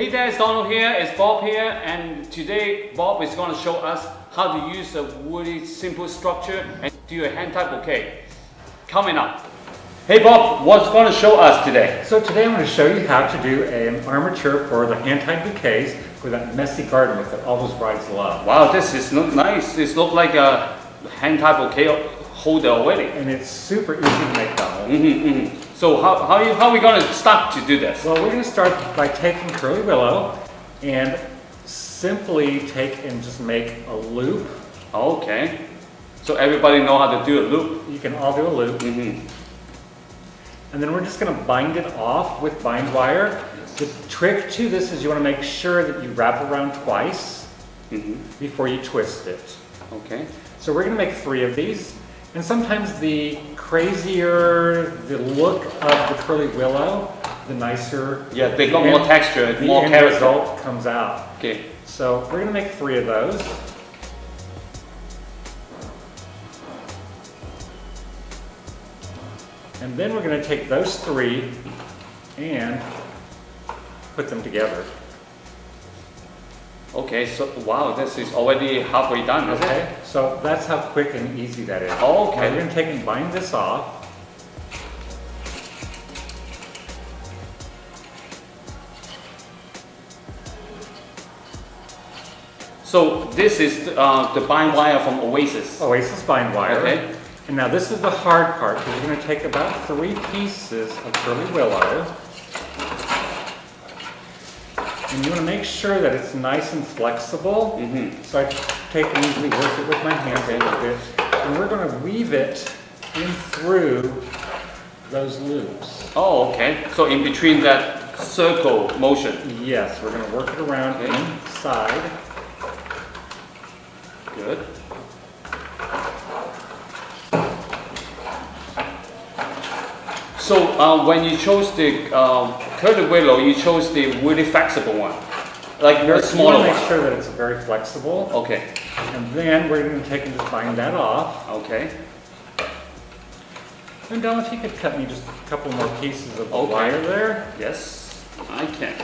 Hey there, it's Donald here, it's Bob here, and today Bob is going to show us how to use a woody simple structure and do a hand-tied bouquet. Coming up. Hey Bob, what's going to show us today? So today I'm going to show you how to do an armature for the hand-tied bouquets for that messy garden look that all those brides love. Wow, this is nice. This looks like a hand-tied bouquet holder already. And it's super easy to make, Donald. So how are we going to start to do this? Well, we're going to start by taking curly willow and simply take and just make a loop. Okay. So everybody know how to do a loop? You can all do a loop. And then we're just going to bind it off with bind wire. The trick to this is you want to make sure that you wrap around twice before you twist it. Okay. So we're going to make 3 of these. And sometimes the crazier the look of the curly willow, the nicer. Yeah, they got more texture, the more end character. result comes out. Okay. So we're going to make 3 of those. And then we're going to take those 3 and put them together. Okay, so wow, this is already halfway done, is it? So that's how quick and easy that is. Oh, okay. Now we're going to take and bind this off. So this is the bind wire from Oasis. Oasis bind wire. Okay. And now this is the hard part, because you're going to take about 3 pieces of curly willow. And you want to make sure that it's nice and flexible. So I take and usually work it with my hands a little bit. And we're going to weave it in through those loops. Oh, okay. So in between that circle motion. Yes, we're going to work it around inside. Good. So when you chose the curly willow, you chose the really flexible one, like the smaller one. You want to make sure that it's very flexible. Okay. And then we're going to take and just bind that off. Okay. And Don, if you could cut me just a couple more pieces of wire there. Yes, I can.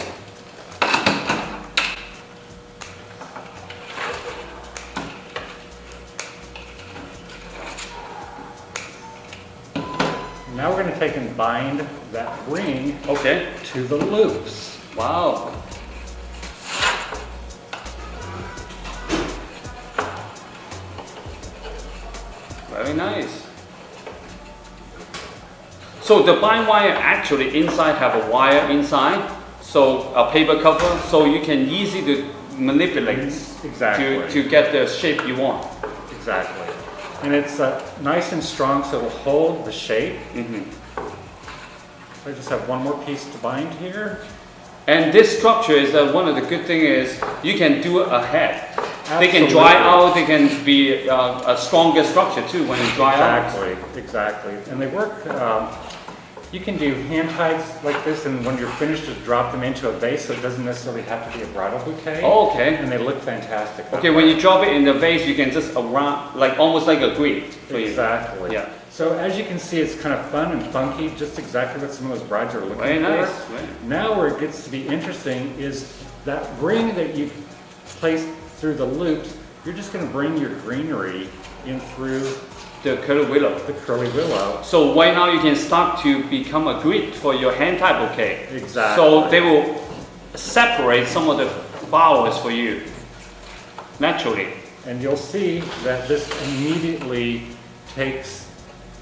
Now we're going to take and bind that ring to the loops. Wow. Very nice. So the bind wire actually inside have a wire inside, so a paper cover, so you can easily manipulate to get the shape you want. Exactly. And it's nice and strong, so it'll hold the shape. I just have one more piece to bind here. And this structure is one of the good things is you can do it ahead. Absolutely. They can dry out, they can be a stronger structure too when it dry out. Exactly. And they work, you can do hand ties like this, and when you're finished, just drop them into a vase, so it doesn't necessarily have to be a bridal bouquet. Oh, okay. And they look fantastic. Okay, when you drop it in the vase, you can just around, like almost like a grid. Exactly. Yeah. So as you can see, it's kind of fun and funky, just exactly what some of those brides are looking for. Very nice. Now where it gets to be interesting is that ring that you place through the loops, you're just going to bring your greenery in through the curly willow. The curly willow. So right now you can start to become a grid for your hand-tied bouquet. Exactly. So they will separate some of the flowers for you naturally. And you'll see that this immediately takes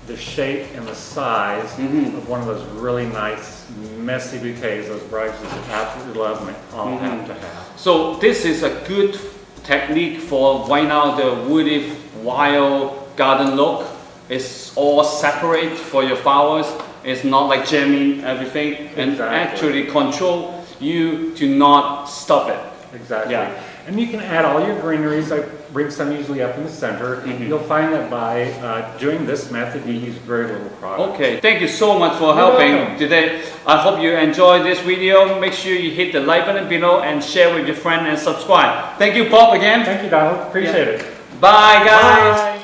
the shape and the size of one of those really nice messy bouquets those brides just absolutely love and all have to have. So this is a good technique for right now the woody wild garden look. It's all separate for your flowers. It's not like jamming everything and actually control you to not stop it. Exactly. Yeah. And you can add all your greeneries. I bring some usually up in the center. You'll find that by doing this method, you use very little product. Okay, thank you so much for helping today. I hope you enjoyed this video. Make sure you hit the like button below and share with your friend and subscribe. Thank you, Bob, again. Thank you, Donald. Appreciate it. Bye, guys. Bye.